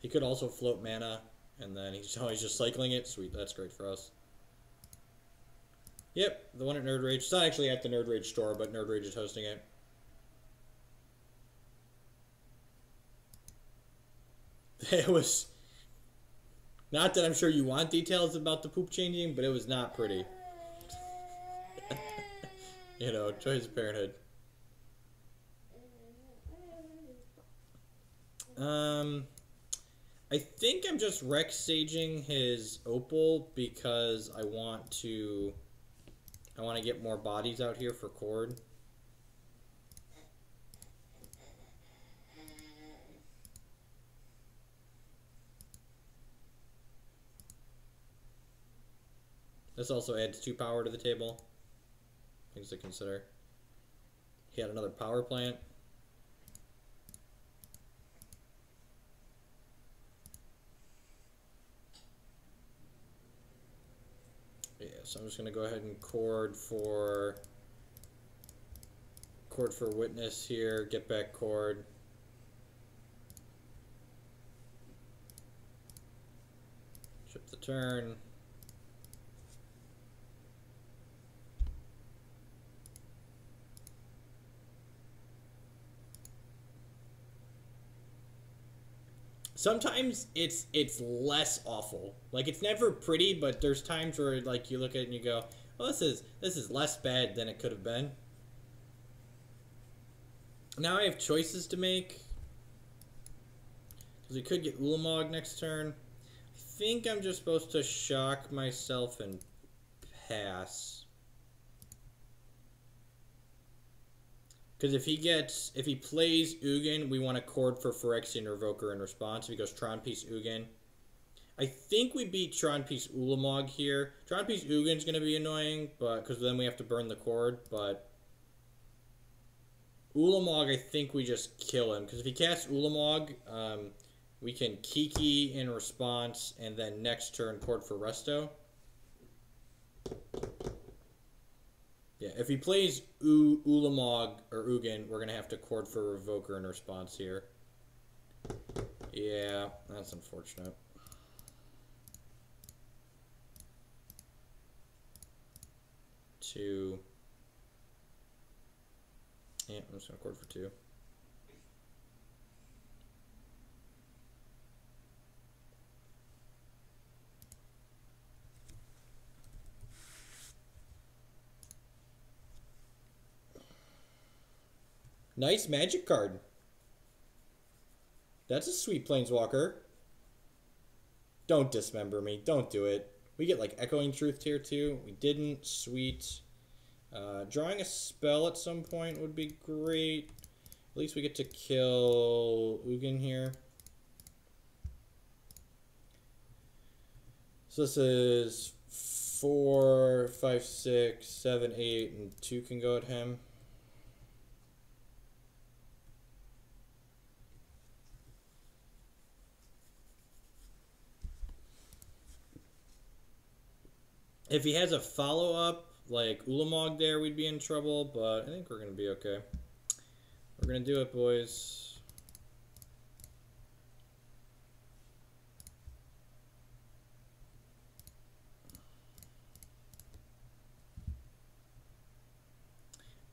He could also float mana, and then he's always just cycling it. Sweet, that's great for us. Yep, the one at Nerd Rage. It's not actually at the Nerd Rage store, but Nerd Rage is hosting it. It was... Not that I'm sure you want details about the poop changing, but it was not pretty. You know, choice of parenthood. I think I'm just Rex Saging his Opal because I want to get more bodies out here for Chord. This also adds 2 power to the table. Things to consider. He had another power plant. Yeah, so I'm just gonna go ahead and chord for Witness here, get back Chord. Chip the turn. Sometimes it's less awful. Like, it's never pretty, but there's times where like you look at it and you go, "Well, this is less bad than it could have been." Now I have choices to make. Because we could get Ulamog next turn. I think I'm just supposed to shock myself and pass. Because if he plays Ugin, we want to chord for Phyrexian Revoker in response. If he goes Tron Piece Ugin. I think we beat Tron Piece Ulamog here. Tron Piece Ugin's going to be annoying, but because then we have to burn the chord, but Ulamog, I think we just kill him. Because if he casts Ulamog, we can Kiki in response, and then next turn chord for Resto. Yeah, if he plays Ulamog or Ugin, we're going to have to chord for Revoker in response here. Yeah, that's unfortunate. Two. Yeah, I'm just going to chord for 2. Nice magic card. That's a sweet Planeswalker. Don't dismember me. Don't do it. We get like Echoing Truth tier 2. We didn't. Sweet. Drawing a spell at some point would be great. At least we get to kill Ugin here. So this is 4, 5, 6, 7, 8, and 2 can go at him. If he has a follow-up, like Ulamog there, we'd be in trouble, but I think we're going to be okay. We're going to do it, boys.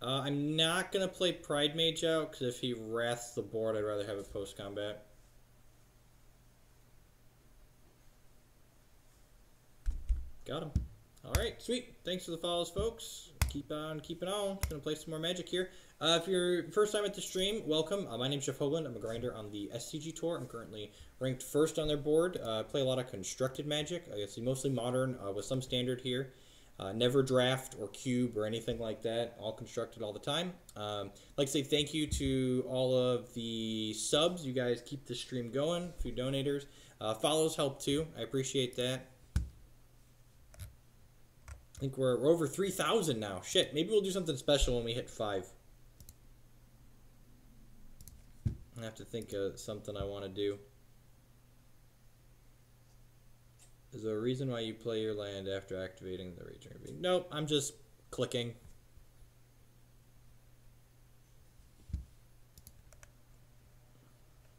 I'm not going to play Pride Mage out, because if he wraths the board, I'd rather have it post-combat. Got him. Alright, sweet. Thanks for the follows, folks. Keep on keeping on. Just going to play some more Magic here. If you're first time at the stream, welcome. My name's Jeff Hoogland. I'm a grinder on the SCG Tour. I'm currently ranked first on their board. I play a lot of constructed Magic. I guess mostly modern with some standard here. Never draft or cube or anything like that. All constructed all the time. Like to say thank you to all of the subs. You guys keep the stream going. A few donators. Follows help too. I appreciate that. I think we're over 3,000 now. Shit, maybe we'll do something special when we hit 5. I have to think of something I want to do. Is there a reason why you play your land after activating the Raging Ravine? Nope, I'm just clicking.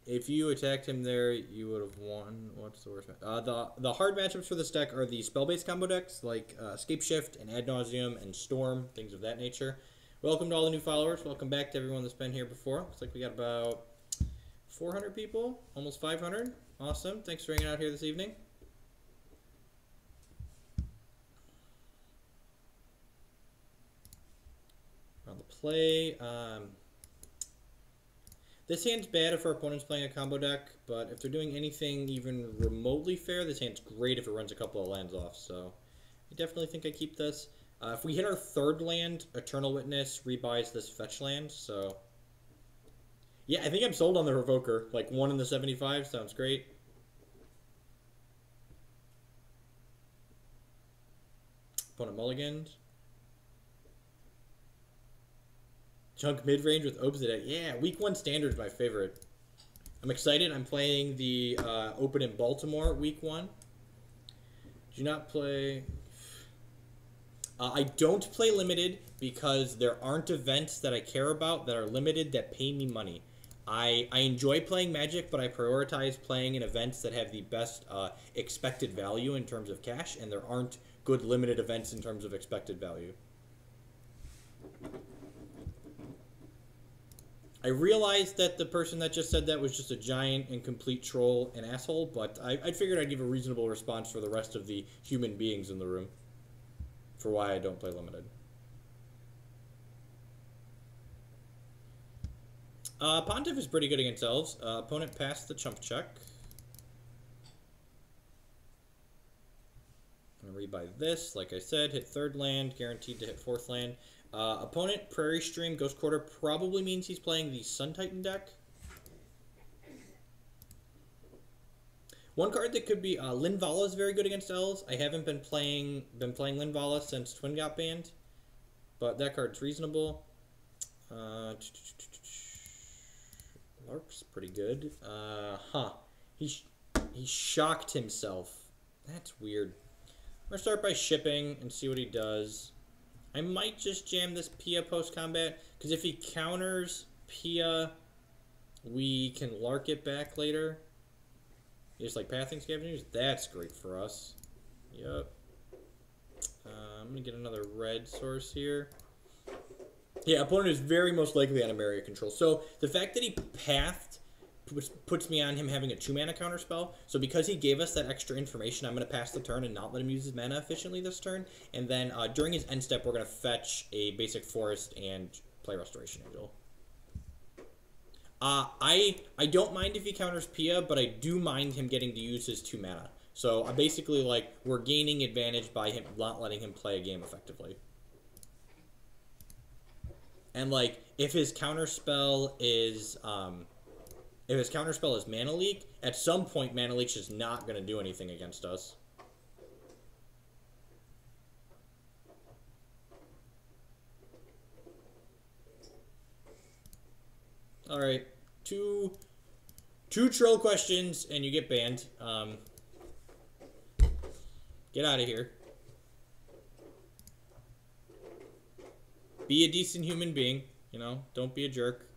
If you attacked him there, you would have won. What's the worst? The hard matchups for this deck are the spell-based combo decks, like Escape Shift and Ad Nauseam and Storm, things of that nature. Welcome to all the new followers. Welcome back to everyone that's been here before. Looks like we got about 400 people, almost 500. Awesome. Thanks for hanging out here this evening. On the play, this hand's bad if our opponent's playing a combo deck, but if they're doing anything even remotely fair, this hand's great if it runs a couple of lands off. So I definitely think I keep this. If we hit our third land, Eternal Witness rebuys this fetch land. So yeah, I think I'm sold on the Revoker. Like 1 in the 75 sounds great. Opponent mulligans. Chunk mid-range with Obsidian. Yeah, week 1 standard is my favorite. I'm excited. I'm playing the Open in Baltimore week 1. Do not play... I don't play limited because there aren't events that I care about that are limited that pay me money. I enjoy playing Magic, but I prioritize playing in events that have the best expected value in terms of cash, and there aren't good limited events in terms of expected value. I realized that the person that just said that was just a giant and complete troll and asshole, but I figured I'd give a reasonable response for the rest of the human beings in the room for why I don't play limited. Pontiff is pretty good against elves. Opponent passed the chump check. I'm going to rebuy this. Like I said, hit third land, guaranteed to hit fourth land. Opponent, Prairie Stream, Ghost Quarter probably means he's playing the Sun Titan deck. One card that could be Linvala is very good against elves. I haven't been playing Linvala since Twin got banned, but that card's reasonable. Lark's pretty good. He shocked himself. That's weird. I'm gonna start by shipping and see what he does. I might just jam this Pia post-combat, because if he counters Pia, we can Lark it back later. Just like Pathing Scavengers, that's great for us. Yep. I'm going to get another red source here. Yeah, opponent is very most likely out of area control. So the fact that he pathed puts me on him having a 2-mana counterspell. So because he gave us that extra information, I'm going to pass the turn and not let him use his mana efficiently this turn. And then during his end step, we're going to fetch a basic forest and play Restoration Angel. I don't mind if he counters Pia, but I do mind him getting to use his 2 mana. So I basically, like, we're gaining advantage by him not letting him play a game effectively. And, like, if his counterspell is Mana Leak, at some point Mana Leak's just not going to do anything against us. Alright. Two troll questions and you get banned. Get out of here. Be a decent human being, you know, don't be a jerk.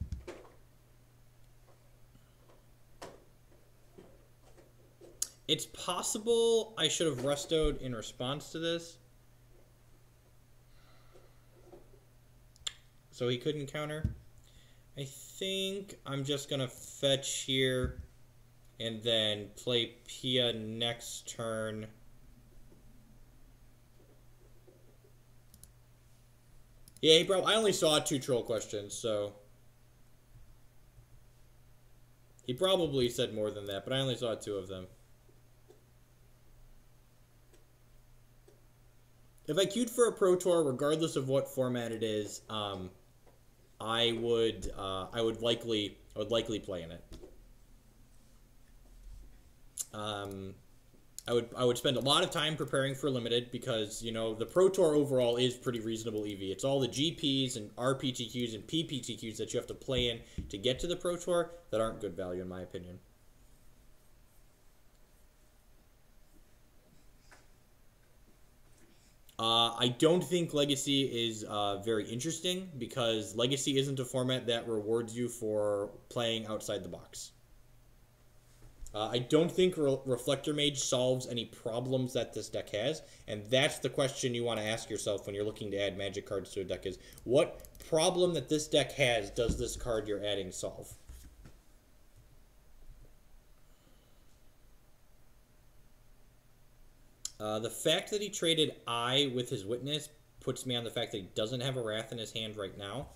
It's possible I should have restoed in response to this. So he couldn't counter. I think I'm just going to fetch here and then play Pia next turn. Yeah, bro, I only saw 2 troll questions, so... He probably said more than that, but I only saw 2 of them. If I queued for a Pro Tour, regardless of what format it is, I would likely play in it. I would spend a lot of time preparing for limited because, you know, the Pro Tour overall is pretty reasonable EV. It's all the GPs and RPTQs and PPTQs that you have to play in to get to the Pro Tour that aren't good value in my opinion. I don't think Legacy is very interesting because Legacy isn't a format that rewards you for playing outside the box. I don't think Reflector Mage solves any problems that this deck has, and that's the question you want to ask yourself when you're looking to add Magic cards to a deck is, what problem that this deck has does this card you're adding solve? The fact that he traded Eye with his Witness puts me on the fact that he doesn't have a Wrath in his hand right now.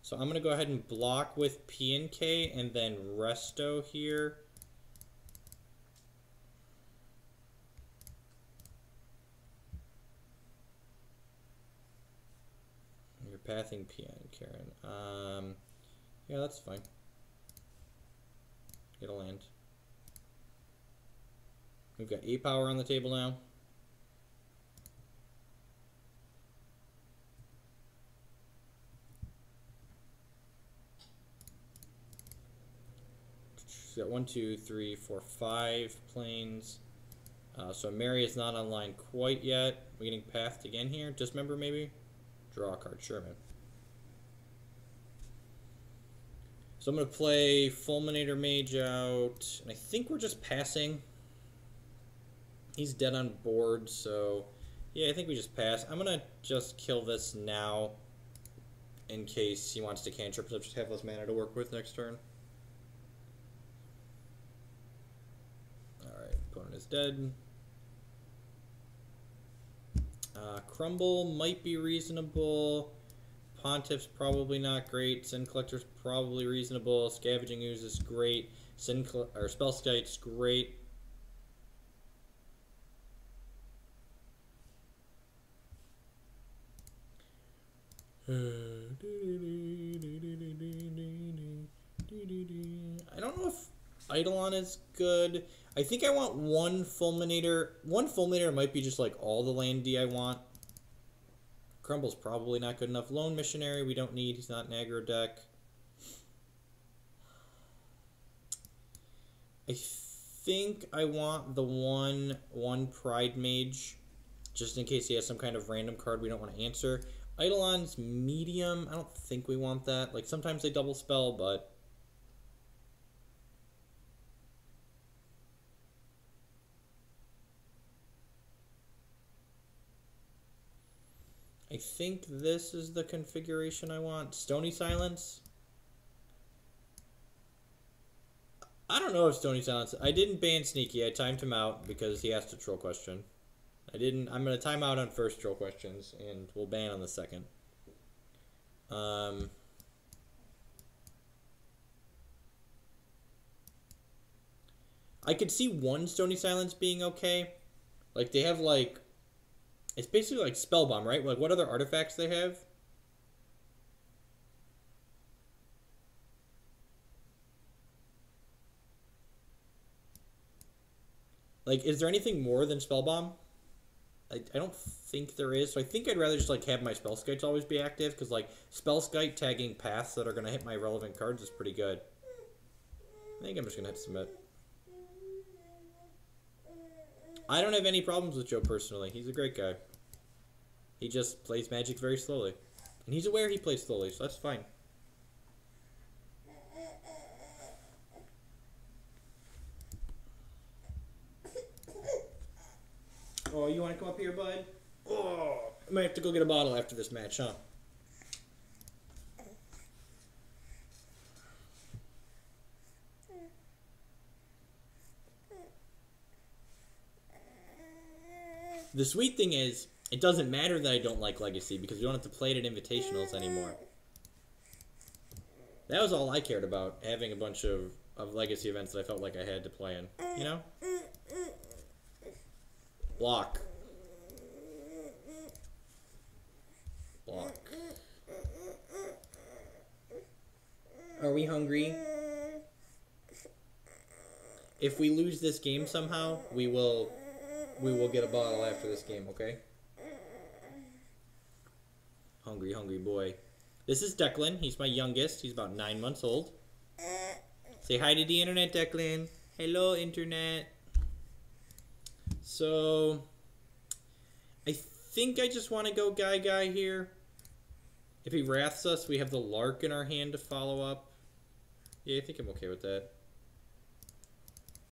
So I'm going to go ahead and block with P&K and then Resto here. You're pathing PN, Karen. Yeah, that's fine. Get a land. We've got 8 power on the table now. Got 1, 2, 3, 4, 5 planes. So Mary is not online quite yet. We're getting pathed again here. Dismember maybe? Draw a card, sure, man. So I'm going to play Fulminator Mage out. And I think we're just passing. He's dead on board, so yeah, I think we just pass. I'm going to just kill this now in case he wants to cantrip, so just have less mana to work with next turn. Alright, opponent is dead. Crumble might be reasonable. Pontiff's probably not great. Sin Collector's probably reasonable. Scavenging Ooze is great. Spellskite's great. I don't know if Eidolon is good. I think I want one Fulminator. One Fulminator might be just like all the land D I want. Crumble's probably not good enough. Lone Missionary we don't need. He's not an aggro deck. I think I want the one Pride Mage, just in case he has some kind of random card we don't want to answer. Eidolon's medium. I don't think we want that. Like, sometimes they double spell, but I think this is the configuration I want. Stony Silence. I don't know if Stony Silence. I didn't ban Sneaky. I timed him out because he asked a troll question. I'm going to time out on first troll questions, and we'll ban on the second. I could see one Stony Silence being okay. Like, they have, like, it's basically like Spellbomb, right? Like, what other artifacts they have? Like, is there anything more than Spellbomb? I don't think there is, so I think I'd rather just, like, have my Spellskites always be active, because, like, Spellskite tagging paths that are going to hit my relevant cards is pretty good. I think I'm just going to hit submit. I don't have any problems with Joe personally. He's a great guy. He just plays Magic very slowly. And he's aware he plays slowly, so that's fine. Oh, you want to come up here, bud? Oh, I might have to go get a bottle after this match, huh? The sweet thing is, it doesn't matter that I don't like Legacy, because we don't have to play it at Invitationals anymore. That was all I cared about, having a bunch of Legacy events that I felt like I had to play in, you know? Block. Block. Are we hungry? If we lose this game somehow, we will get a bottle after this game, okay? Hungry, hungry boy. This is Declan. He's my youngest. He's about 9 months old. Say hi to the internet, Declan. Hello, internet. So, I think I just want to go Guy here. If he wraths us, we have the Lark in our hand to follow up. Yeah, I think I'm okay with that.